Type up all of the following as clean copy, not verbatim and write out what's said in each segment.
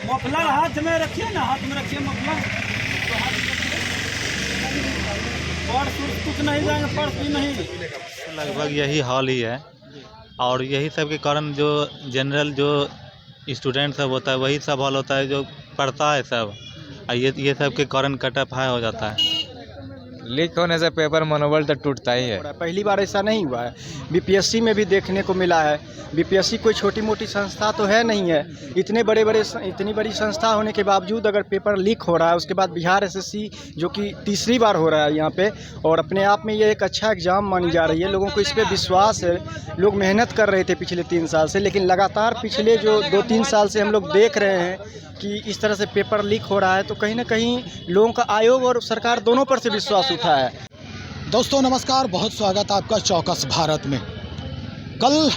Muffler हाथ में रखिए ना, हाथ में रखिए मफलर। तो हाथ में रखिए। पर्स कुछ नहीं जाएंगे, पर्स भी नहीं। लगभग यही हाल ही है और यही सब के कारण जो जनरल जो स्टूडेंट सब होता है वही सब हाल होता है, जो पढ़ता है सब। और ये सब के कारण कटअप हाई हो जाता है। लीक होने से पेपर मनोबल तो टूटता ही है। पहली बार ऐसा नहीं हुआ है, बीपीएससी में भी देखने को मिला है। बीपीएससी कोई छोटी मोटी संस्था तो है नहीं है। इतनी बड़ी संस्था होने के बावजूद अगर पेपर लीक हो रहा है, उसके बाद बिहार एसएससी जो कि तीसरी बार हो रहा है यहाँ पे, और अपने आप में ये एक अच्छा एग्ज़ाम मानी जा रही है। लोगों को इस पर विश्वास है, लोग मेहनत कर रहे थे पिछले 3 साल से, लेकिन लगातार पिछले जो 2-3 साल से हम लोग देख रहे हैं कि इस तरह से पेपर लीक हो रहा है, तो कहीं ना कहीं लोगों का आयोग और सरकार दोनों पर से विश्वास उठा है। दोस्तों नमस्कार, बहुत स्वागत आपका चौकस भारत में। कल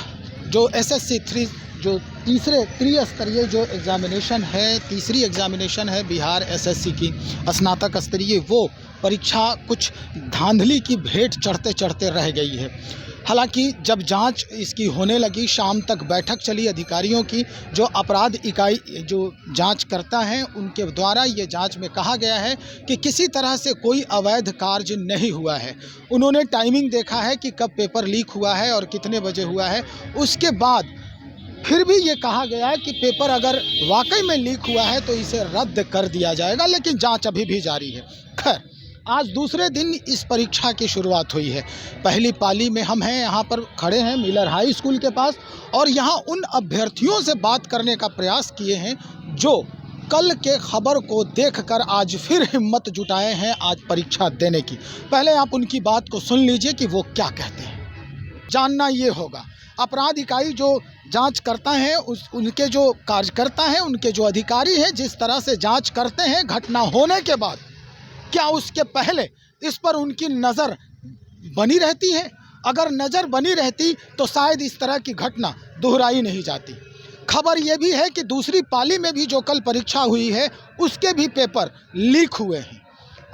जो एसएससी 3 जो तीसरे त्रिस्तरीय जो एग्ज़ामिनेशन है, तीसरी एग्ज़ामिनेशन है बिहार एसएससी की स्नातक स्तरीय, वो परीक्षा कुछ धांधली की भेंट चढ़ते चढ़ते रह गई है। हालांकि जब जांच इसकी होने लगी, शाम तक बैठक चली अधिकारियों की, जो अपराध इकाई जो जांच करता है उनके द्वारा ये जांच में कहा गया है कि किसी तरह से कोई अवैध कार्य नहीं हुआ है। उन्होंने टाइमिंग देखा है कि कब पेपर लीक हुआ है और कितने बजे हुआ है। उसके बाद फिर भी ये कहा गया है कि पेपर अगर वाकई में लीक हुआ है तो इसे रद्द कर दिया जाएगा, लेकिन जाँच अभी भी जारी है। खैर, आज दूसरे दिन इस परीक्षा की शुरुआत हुई है। पहली पाली में हम हैं, यहाँ पर खड़े हैं मिलर हाई स्कूल के पास, और यहाँ उन अभ्यर्थियों से बात करने का प्रयास किए हैं जो कल के खबर को देखकर आज फिर हिम्मत जुटाए हैं आज परीक्षा देने की। पहले आप उनकी बात को सुन लीजिए कि वो क्या कहते हैं। जानना ये होगा, अपराध इकाई जो जांच करता है उनके जो कार्यकर्ता हैं, उनके जो अधिकारी हैं, जिस तरह से जांच करते हैं घटना होने के बाद, क्या उसके पहले इस पर उनकी नज़र बनी रहती है? अगर नज़र बनी रहती तो शायद इस तरह की घटना दोहराई नहीं जाती। खबर ये भी है कि दूसरी पाली में भी जो कल परीक्षा हुई है उसके भी पेपर लीक हुए हैं।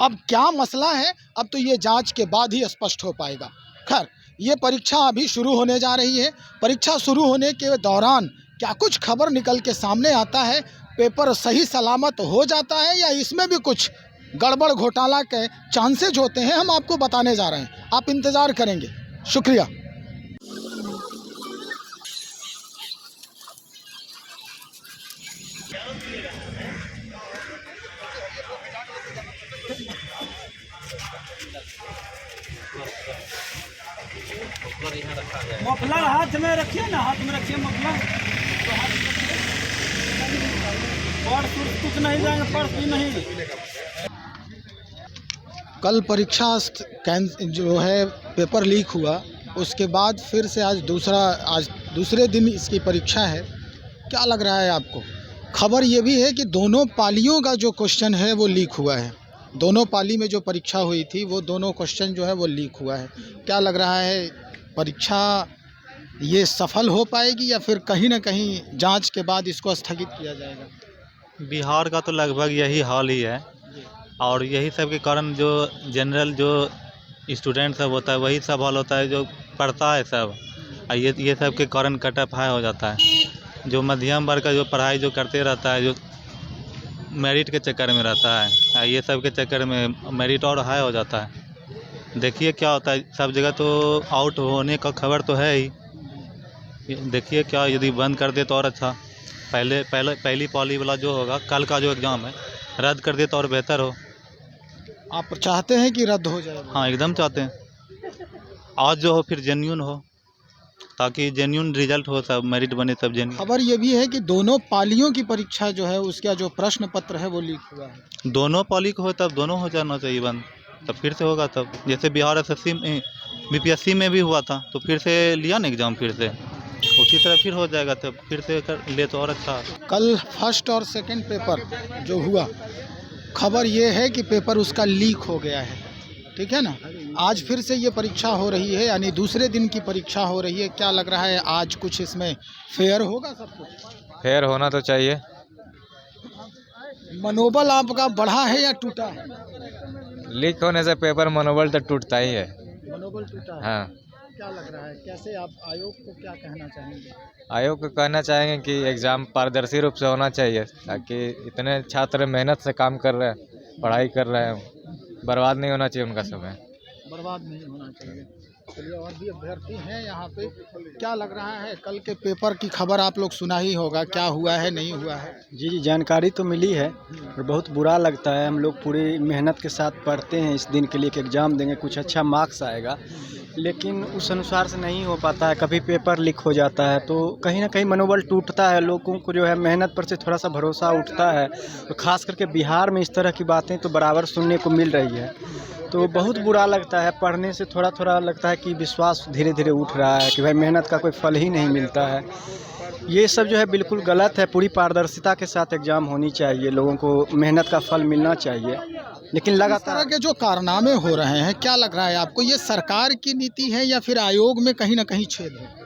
अब क्या मसला है, अब तो ये जांच के बाद ही स्पष्ट हो पाएगा। खैर, ये परीक्षा अभी शुरू होने जा रही है। परीक्षा शुरू होने के दौरान क्या कुछ खबर निकल के सामने आता है, पेपर सही सलामत हो जाता है, या इसमें भी कुछ गड़बड़ घोटाला के चांसेज होते हैं, हम आपको बताने जा रहे हैं। आप इंतज़ार करेंगे। शुक्रिया। मफलर हाथ में रखिए ना, हाथ में रखिए मफलर। तो हाथ में रखिए। पर्स कुछ नहीं जाएंगे, पर्स भी नहीं। कल परीक्षा जो है पेपर लीक हुआ, उसके बाद फिर से आज दूसरे दिन इसकी परीक्षा है। क्या लग रहा है आपको? खबर ये भी है कि दोनों पालियों का जो क्वेश्चन है वो लीक हुआ है। दोनों पाली में जो परीक्षा हुई थी वो दोनों क्वेश्चन जो है वो लीक हुआ है। क्या लग रहा है, परीक्षा ये सफल हो पाएगी या फिर कहीं ना कहीं जांच के बाद इसको स्थगित किया जाएगा? बिहार का तो लगभग यही हाल ही है और यही सब के कारण जो जनरल जो स्टूडेंट सब होता है वही सब हाल होता है, जो पढ़ता है सब। और ये सब के कारण कटअप हाई हो जाता है। जो मध्यम वर्ग का जो पढ़ाई जो करते रहता है, जो मेरिट के चक्कर में रहता है, ये सब के चक्कर में मेरिट और हाई हो जाता है। देखिए क्या होता है, सब जगह तो आउट होने का खबर तो है ही। देखिए क्या, यदि बंद कर दे तो और अच्छा। पहली पाली वाला जो होगा, कल का जो एग्ज़ाम है, रद्द कर दे तो और बेहतर हो। आप चाहते हैं कि रद्द हो जाए? हाँ, एकदम चाहते हैं। आज जो हो फिर जेन्यून हो, ताकि जेन्यून रिजल्ट हो, सब मेरिट बने, सब जेन्यून। खबर ये भी है कि दोनों पालियों की परीक्षा जो है उसका जो प्रश्न पत्र है वो लीक हुआ है। दोनों पाली को हो तब दोनों हो जाना चाहिए बंद, तब फिर से होगा। तब जैसे बिहार एसएससी में बीपीएससी में भी हुआ था, तो फिर से लिया ना एग्ज़ाम, फिर से उसी तरह फिर हो जाएगा, तब फिर से कर ले तो और अच्छा। कल फर्स्ट और सेकंड पेपर जो हुआ, खबर ये है कि पेपर उसका लीक हो गया है, ठीक है ना। आज फिर से ये परीक्षा हो रही है, यानी दूसरे दिन की परीक्षा हो रही है। क्या लग रहा है, आज कुछ इसमें फेयर होगा? सब कुछ फेयर होना तो चाहिए। मनोबल आपका बढ़ा है या टूटा है? लीक होने से पेपर मनोबल तो टूटता ही है। मनोबल टूटा है। हाँ, क्या लग रहा है, कैसे आप आयोग को क्या कहना चाहेंगे? आयोग को कहना चाहेंगे कि एग्ज़ाम पारदर्शी रूप से होना चाहिए, ताकि इतने छात्र मेहनत से काम कर रहे हैं, पढ़ाई कर रहे हैं, बर्बाद नहीं होना चाहिए उनका समय। बर्बाद नहीं होना चाहिए। चलिए, और भी अभ्यर्थी हैं यहाँ पे, क्या लग रहा है? कल के पेपर की खबर आप लोग सुना ही होगा, क्या हुआ है नहीं हुआ है? जी जानकारी तो मिली है और बहुत बुरा लगता है। हम लोग पूरी मेहनत के साथ पढ़ते हैं इस दिन के लिए कि एग्ज़ाम देंगे, कुछ अच्छा मार्क्स आएगा, लेकिन उस अनुसार से नहीं हो पाता है। कभी पेपर लीक हो जाता है तो कहीं ना कहीं मनोबल टूटता है, लोगों को जो है मेहनत पर से थोड़ा सा भरोसा उठता है। तो ख़ास करके बिहार में इस तरह की बातें तो बराबर सुनने को मिल रही है, तो बहुत बुरा लगता है। पढ़ने से थोड़ा थोड़ा लगता है कि विश्वास धीरे धीरे उठ रहा है कि भाई मेहनत का कोई फल ही नहीं मिलता है। ये सब जो है बिल्कुल गलत है। पूरी पारदर्शिता के साथ एग्ज़ाम होनी चाहिए, लोगों को मेहनत का फल मिलना चाहिए, लेकिन इस लगातार तरह के जो कारनामे हो रहे हैं, क्या लग रहा है आपको, ये सरकार की नीति है या फिर आयोग में कहीं ना कहीं छेद है?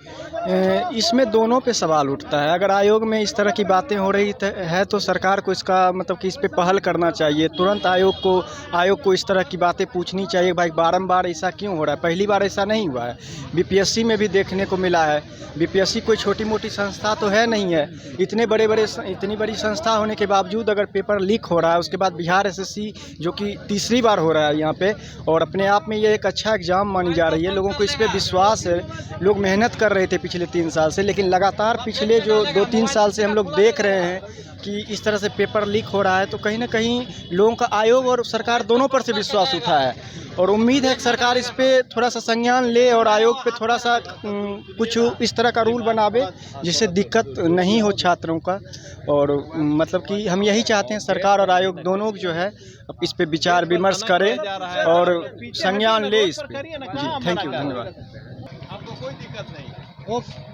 इसमें दोनों पे सवाल उठता है। अगर आयोग में इस तरह की बातें हो रही है तो सरकार को इसका मतलब कि इस पे पहल करना चाहिए। तुरंत आयोग को इस तरह की बातें पूछनी चाहिए, भाई बारंबार ऐसा क्यों हो रहा है। पहली बार ऐसा नहीं हुआ है, बीपीएससी में भी देखने को मिला है। बीपीएससी कोई छोटी मोटी संस्था तो है नहीं है। इतनी बड़ी संस्था होने के बावजूद अगर पेपर लीक हो रहा है, उसके बाद बिहार एसएससी जो कि तीसरी बार हो रहा है यहाँ पे, और अपने आप में ये एक अच्छा एग्ज़ाम मानी जा रही है, लोगों को इस पर विश्वास है। लोग मेहनत कर रहे थे पिछले 3 साल से, लेकिन लगातार पिछले जो 2-3 साल से हम लोग देख रहे हैं कि इस तरह से पेपर लीक हो रहा है, तो कहीं ना कहीं लोगों का आयोग और सरकार दोनों पर से विश्वास उठा है। और उम्मीद है कि सरकार इस पे थोड़ा सा संज्ञान ले और आयोग पे थोड़ा सा कुछ इस तरह का रूल बनावे जिससे दिक्कत नहीं हो छात्रों का। और मतलब कि हम यही चाहते हैं सरकार और आयोग दोनों जो है इस पे विचार विमर्श करे और संज्ञान ले इस पे। जी थैंक यू, धन्यवाद। आपको कोई दिक्कत नहीं। ओके।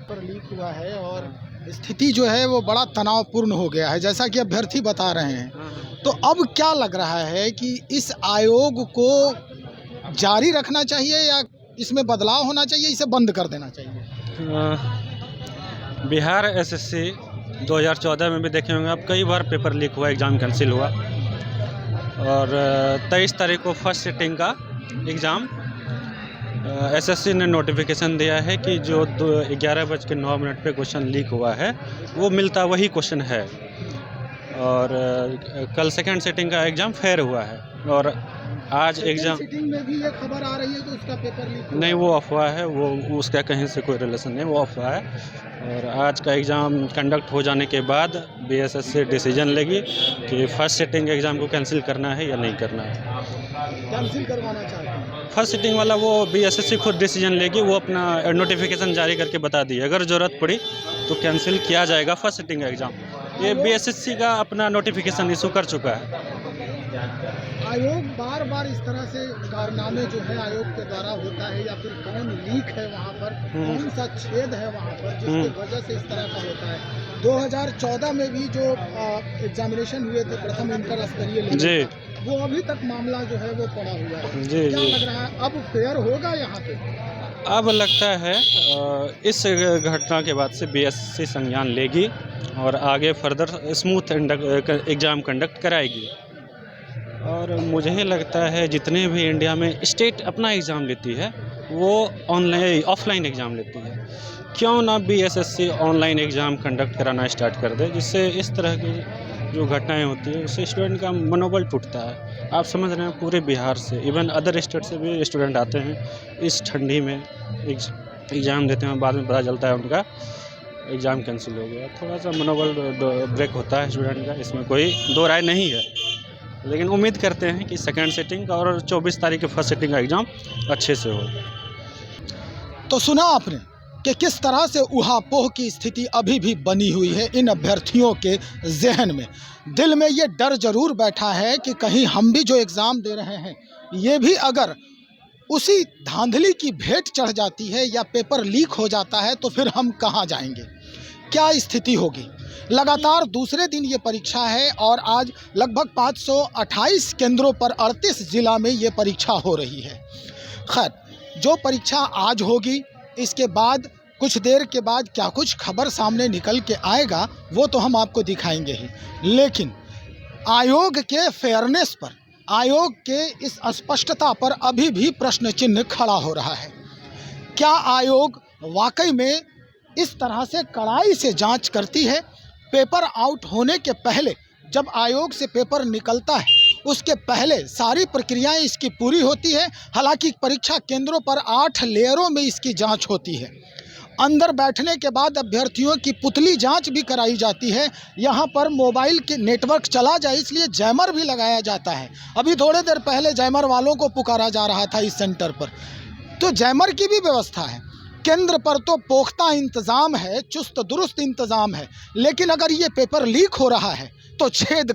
पेपर लीक हुआ है और स्थिति जो है वो बड़ा तनावपूर्ण हो गया है, जैसा कि अभ्यर्थी बता रहे हैं। तो अब क्या लग रहा है कि इस आयोग को जारी रखना चाहिए या इसमें बदलाव होना चाहिए, इसे बंद कर देना चाहिए? बिहार एसएससी 2014 में भी देखे होंगे आप, कई बार पेपर लीक हुआ, एग्ज़ाम कैंसिल हुआ। और 23 तारीख को फर्स्ट सिटिंग का एग्ज़ाम एसएससी ने नोटिफिकेशन दिया है कि जो 11:09 पे क्वेश्चन लीक हुआ है वो मिलता वही क्वेश्चन है। और कल सेकंड सिटिंग का एग्ज़ाम फेयर हुआ है। और आज एग्ज़ाम सिटिंग में भी ये खबर आ रही है कि उसका पेपर लीक नहीं, वो अफवाह है, वो उसका कहीं से कोई रिलेशन नहीं, वो अफवाह है। और आज का एग्ज़ाम कंडक्ट हो जाने के बाद बीएसएससी डिसीजन लेगी कि फर्स्ट सिटिंग एग्ज़ाम को कैंसिल करना है या नहीं करना है। कैंसिल करवाना चाहते हैं? फर्स्ट सिटिंग वाला वो बीएसएससी खुद डिसीजन लेगी, वो अपना नोटिफिकेशन जारी करके बता दी, अगर ज़रूरत पड़ी तो कैंसिल किया जाएगा फर्स्ट सिटिंग एग्ज़ाम। ये बीएसएससी का अपना नोटिफिकेशन इशू कर चुका है। आयोग बार बार इस तरह से कारनामे जो है आयोग के द्वारा होता है, या फिर कौन लीक है वहाँ पर, कौन सा छेद है वहाँ पर जिसकी वजह से इस तरह का होता है। 2014 में भी जो एग्जामिनेशन हुए थे प्रथम इंटर स्तरीय लेवल जी, वो अभी तक मामला जो है वो पड़ा हुआ है। जी क्या जी लग रहा है अब फेयर होगा यहाँ पे? अब लगता है इस घटना के बाद से बीएसएससी संज्ञान लेगी और आगे फर्दर स्मूथ एग्ज़ाम कंडक्ट कराएगी। और मुझे लगता है जितने भी इंडिया में स्टेट अपना एग्ज़ाम लेती है वो ऑफलाइन एग्ज़ाम लेती है, क्यों ना बीएसएससी ऑनलाइन एग्ज़ाम कंडक्ट कराना स्टार्ट कर दे, जिससे इस तरह की जो घटनाएं होती है उससे स्टूडेंट का मनोबल टूटता है। आप समझ रहे हैं, पूरे बिहार से इवन अदर स्टेट से भी स्टूडेंट आते हैं इस ठंडी में एग्ज़ाम देते हैं, बाद में पता चलता है उनका एग्ज़ाम कैंसिल हो गया। थोड़ा सा मनोबल ब्रेक होता है स्टूडेंट का, इसमें कोई दो राय नहीं है। लेकिन उम्मीद करते हैं कि सेकंड सिटिंग और 24 तारीख के फर्स्ट सिटिंग का एग्ज़ाम अच्छे से हो। तो सुना आपने कि किस तरह से ऊहापोह की स्थिति अभी भी बनी हुई है इन अभ्यर्थियों के जहन में। दिल में ये डर जरूर बैठा है कि कहीं हम भी जो एग्ज़ाम दे रहे हैं ये भी अगर उसी धांधली की भेंट चढ़ जाती है या पेपर लीक हो जाता है तो फिर हम कहाँ जाएंगे, क्या स्थिति होगी। लगातार दूसरे दिन ये परीक्षा है और आज लगभग 528 केंद्रों पर 38 जिला में ये परीक्षा हो रही है। खैर, जो परीक्षा आज होगी इसके बाद कुछ देर के बाद क्या कुछ खबर सामने निकल के आएगा वो तो हम आपको दिखाएंगे ही, लेकिन आयोग के फेयरनेस पर, आयोग के इस स्पष्टता पर अभी भी प्रश्न चिन्ह खड़ा हो रहा है। क्या आयोग वाकई में इस तरह से कड़ाई से जांच करती है? पेपर आउट होने के पहले, जब आयोग से पेपर निकलता है उसके पहले सारी प्रक्रियाएं इसकी पूरी होती है। हालांकि परीक्षा केंद्रों पर 8 लेयरों में इसकी जांच होती है। अंदर बैठने के बाद अभ्यर्थियों की पुतली जांच भी कराई जाती है। यहाँ पर मोबाइल के नेटवर्क चला जाए इसलिए जैमर भी लगाया जाता है। अभी थोड़े देर पहले जैमर वालों को पुकारा जा रहा था इस सेंटर पर, तो जैमर की भी व्यवस्था है। केंद्र पर तो पुख्ता इंतज़ाम है, चुस्त दुरुस्त इंतज़ाम है, लेकिन अगर ये पेपर लीक हो रहा है तो छेद